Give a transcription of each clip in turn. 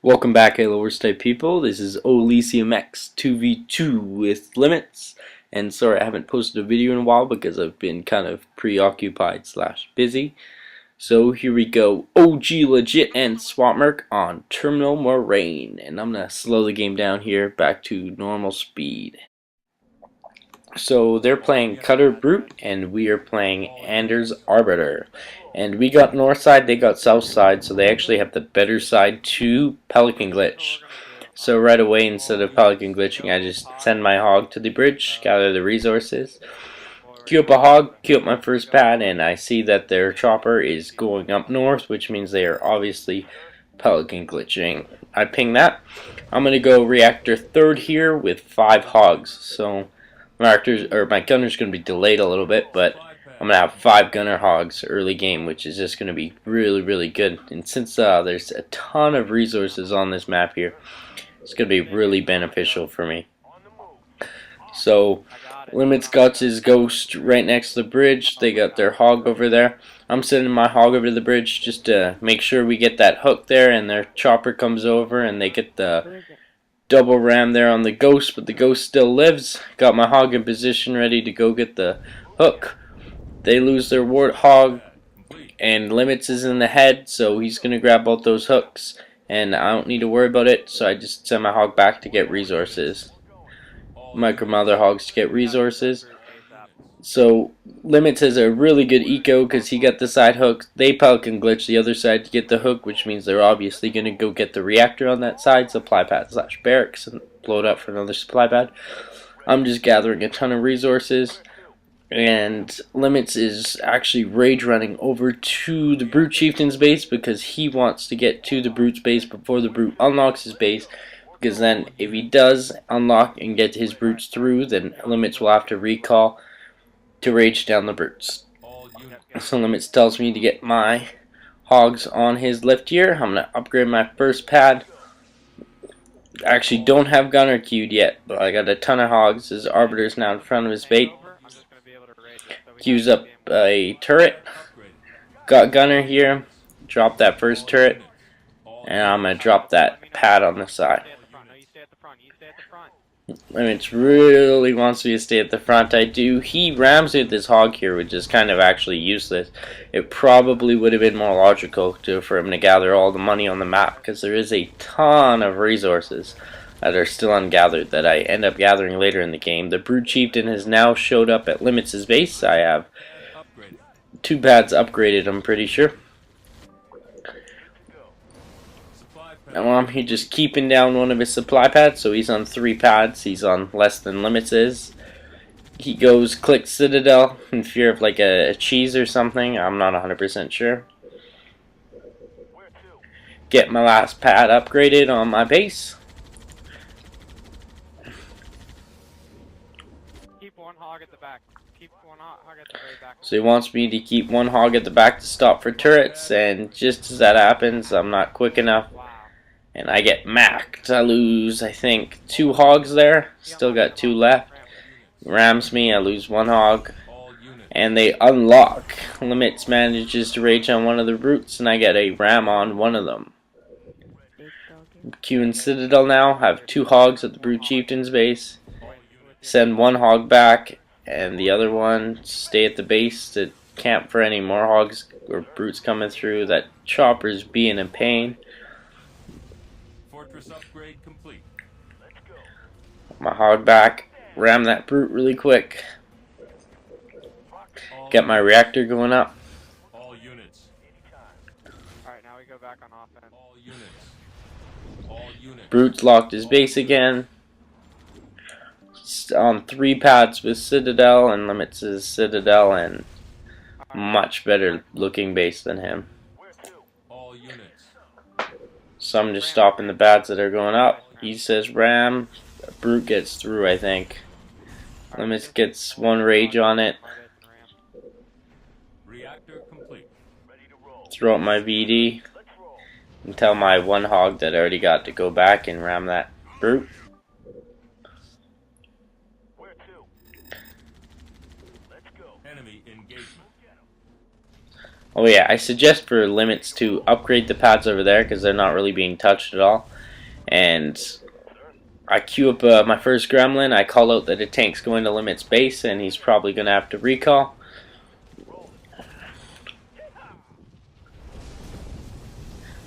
Welcome back, Halo Type people. This is Oelysiumx 2v2 with limitz. And sorry, I haven't posted a video in a while because I've been kind of preoccupied slash busy. So here we go. OG Legit and Swatmerk on Terminal Moraine. And I'm going to slow the game down here back to normal speed. So they're playing Cutter Brute and we are playing Anders Arbiter. And we got north side, they got south side, so they actually have the better side to Pelican Glitch. So right away, instead of Pelican Glitching, I just send my hog to the bridge, gather the resources, queue up a hog, queue up my first pad, and I see that their chopper is going up north, which means they are obviously Pelican Glitching. I ping that. I'm going to go reactor third here with 5 hogs. So my gunner's going to be delayed a little bit, but I'm going to have 5 gunner hogs early game, which is just going to be really good. And since there's a ton of resources on this map here, it's going to be really beneficial for me. So limitz got his ghost right next to the bridge. They got their hog over there. I'm sending my hog over to the bridge just to make sure we get that hook there, and their chopper comes over and they get the double ram there on the ghost, but the ghost still lives. Got my hog in position ready to go get the hook. They lose their warthog, and limitz is in the head, so he's gonna grab both those hooks, and I don't need to worry about it. So I just send my hog back to get resources. Micro my other hogs to get resources. So limitz has a really good eco because he got the side hook. They Pelican glitch the other side to get the hook, which means they're obviously going to go get the reactor on that side, supply pad slash barracks, and blow it up for another supply pad. I'm just gathering a ton of resources, and limitz is actually rage running over to the brute chieftain's base because he wants to get to the brute's base before the brute unlocks his base. Because then if he does unlock and get his brutes through, then limitz will have to recall to rage down the brutes. So limitz tells me to get my hogs on his lift here. I'm going to upgrade my first pad. I actually don't have gunner queued yet, but I got a ton of hogs. His arbiter's now in front of his bait. Queues up a turret. Got gunner here. Drop that first turret. And I'm going to drop that pad on the side. Limitz really wants me to stay at the front. I do. He rams me with this hog here, which is kind of actually useless. It probably would have been more logical for him to gather all the money on the map, because there is a ton of resources that are still ungathered that I end up gathering later in the game. The brute chieftain has now showed up at limitz's base. I have 2 pads upgraded, I'm pretty sure. Now I'm here just keeping down one of his supply pads, so he's on 3 pads. He's on less than limitz is. He goes click citadel in fear of like a cheese or something. I'm not 100% sure. Get my last pad upgraded on my base. Keep 1 hog at the back. Keep 1 hog at the very back. So he wants me to keep 1 hog at the back to stop for turrets, and just as that happens, I'm not quick enough. And I get macked. I lose, I think, 2 hogs there. Still got 2 left. Rams me, I lose 1 hog. And they unlock. Limitz manages to rage on one of the brutes, and I get a ram on one of them. Q and Citadel now. Have 2 hogs at the brute chieftain's base. Send 1 hog back, and the other one stay at the base to camp for any more hogs or brutes coming through. That chopper's being a pain. Upgrade complete. My hog back, ram that brute really quick. Get my reactor going up. All units. Alright, now we go back on offense. All units. All units. Brute's locked his base again. On 3 pads with Citadel, and limitz's Citadel, and much better looking base than him. All units. So I'm just stopping the pads that are going up. He says ram. Brute gets through, I think. Limitz gets 1 rage on it. Reactor complete. Throw up my VD. And tell my 1 hog that I already got to go back and ram that brute. Enemy engagement. Oh yeah, I suggest for limits to upgrade the pads over there because they're not really being touched at all. And I queue up my first gremlin. I call out that a tank's going to limit's base, and he's probably going to have to recall.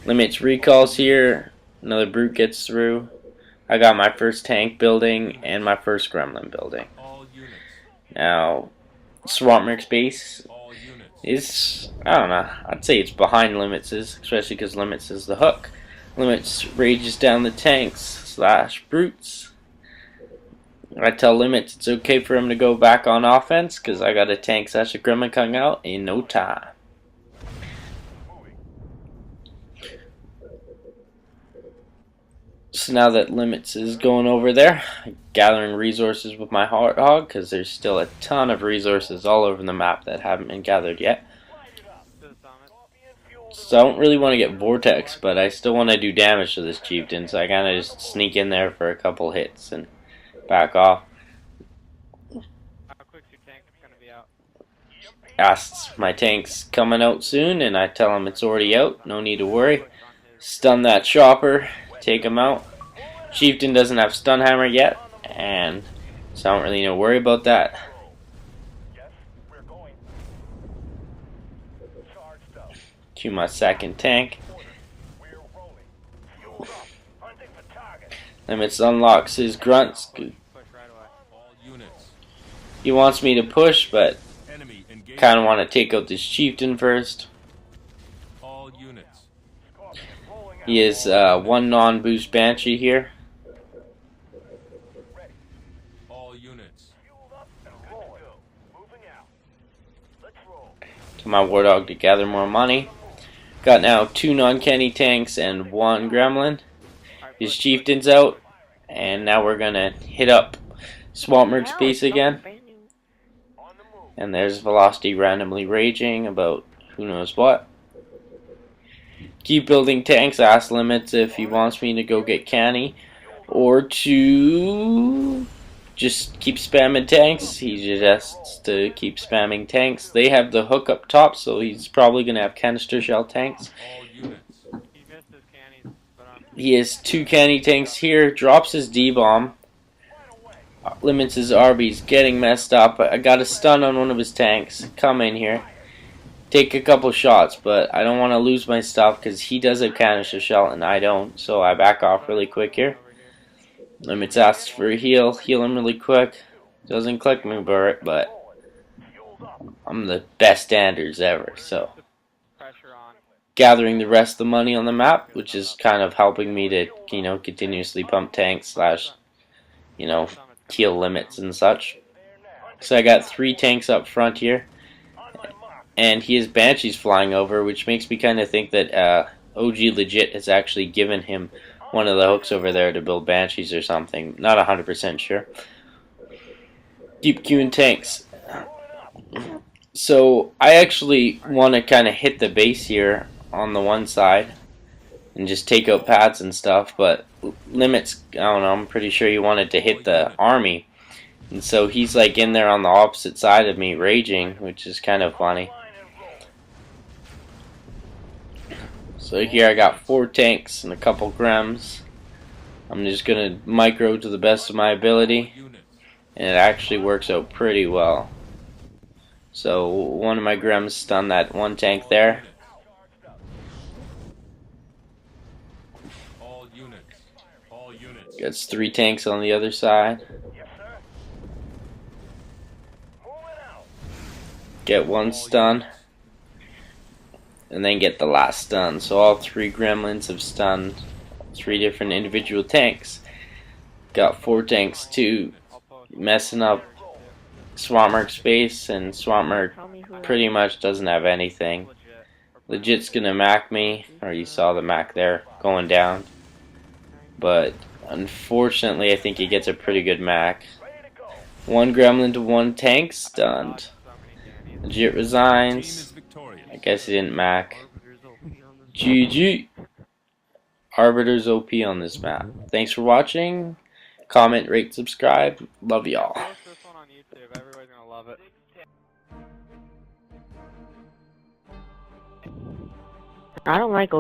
Limit's recalls here. Another brute gets through. I got my first tank building and my first gremlin building. All units. Now, Swatmer's base All units. is, I don't know, I'd say it's behind Limitz's, especially because Limitz is the hook. Limitz rages down the tanks slash brutes. I tell Limitz it's okay for him to go back on offense because I got a tank slash a gremlin coming out in no time. So now that Limitz is going over there, gathering resources with my hog because there's still a ton of resources all over the map that haven't been gathered yet. So I don't really want to get vortex, but I still want to do damage to this chieftain, so I kind of just sneak in there for a couple hits and back off. How quick's your tank gonna be out? Asks my tank's coming out soon, and I tell him it's already out, no need to worry. Stun that chopper, take him out. Chieftain doesn't have stun hammer yet, and so I don't really need to worry about that. To my second tank. Limitz unlocks his grunts. Push right away. All units. He wants me to push, but Enemy engaged. kind of want to take out this chieftain first. All units. He is one non-boost banshee here. All units. To my Wardog to gather more money. Got now 2 non-canny tanks and 1 gremlin. His chieftain's out, and now we're gonna hit up Swampmer's base again. And there's Velocity randomly raging about who knows what. Keep building tanks. Ask Limitz if he wants me to go get canny or to just keep spamming tanks. He suggests to keep spamming tanks. They have the hook up top, so he's probably gonna have canister shell tanks. All units. He missed his cannies, but He has 2 canny tanks here. Drops his D-bomb. Limits his RB's getting messed up. I got a stun on one of his tanks. Come in here. Take a couple shots, but I don't want to lose my stuff because he does have canister shell and I don't. So I back off really quick here. Limits asks for a heal. Heal him really quick. Doesn't click me, but I'm the best standards ever. So pressure on. gathering the rest of the money on the map, which is kind of helping me to, continuously pump tanks slash, heal limits and such. So I got 3 tanks up front here, and he has banshees flying over, which makes me kind of think that OG Legit has actually given him one of the hooks over there to build banshees or something. Not 100% sure. Keep queuing tanks. So I actually want to kind of hit the base here on the one side and just take out pads and stuff, but Limitz, I don't know, I'm pretty sure he wanted to hit the army, and so he's like in there on the opposite side of me raging, which is kind of funny. So here I got 4 tanks and a couple grems. I'm just gonna micro to the best of my ability, and it actually works out pretty well. So one of my grems stunned that one tank there. All units. All units. Gets 3 tanks on the other side. Get 1 stun. And then get the last stun. So all 3 gremlins have stunned 3 different individual tanks. Got 4 tanks too, messing up Swampmer's base, and Swampmer pretty much doesn't have anything. Legit's gonna mac me, or you saw the mac there going down. But unfortunately I think he gets a pretty good mac. 1 gremlin to 1 tank stunned. Legit resigns. I guess he didn't mac. GG. Arbiter's OP on this map. Thanks for watching. Comment, rate, subscribe. Love y'all. Post this one on YouTube. Everybody's gonna love it. I don't like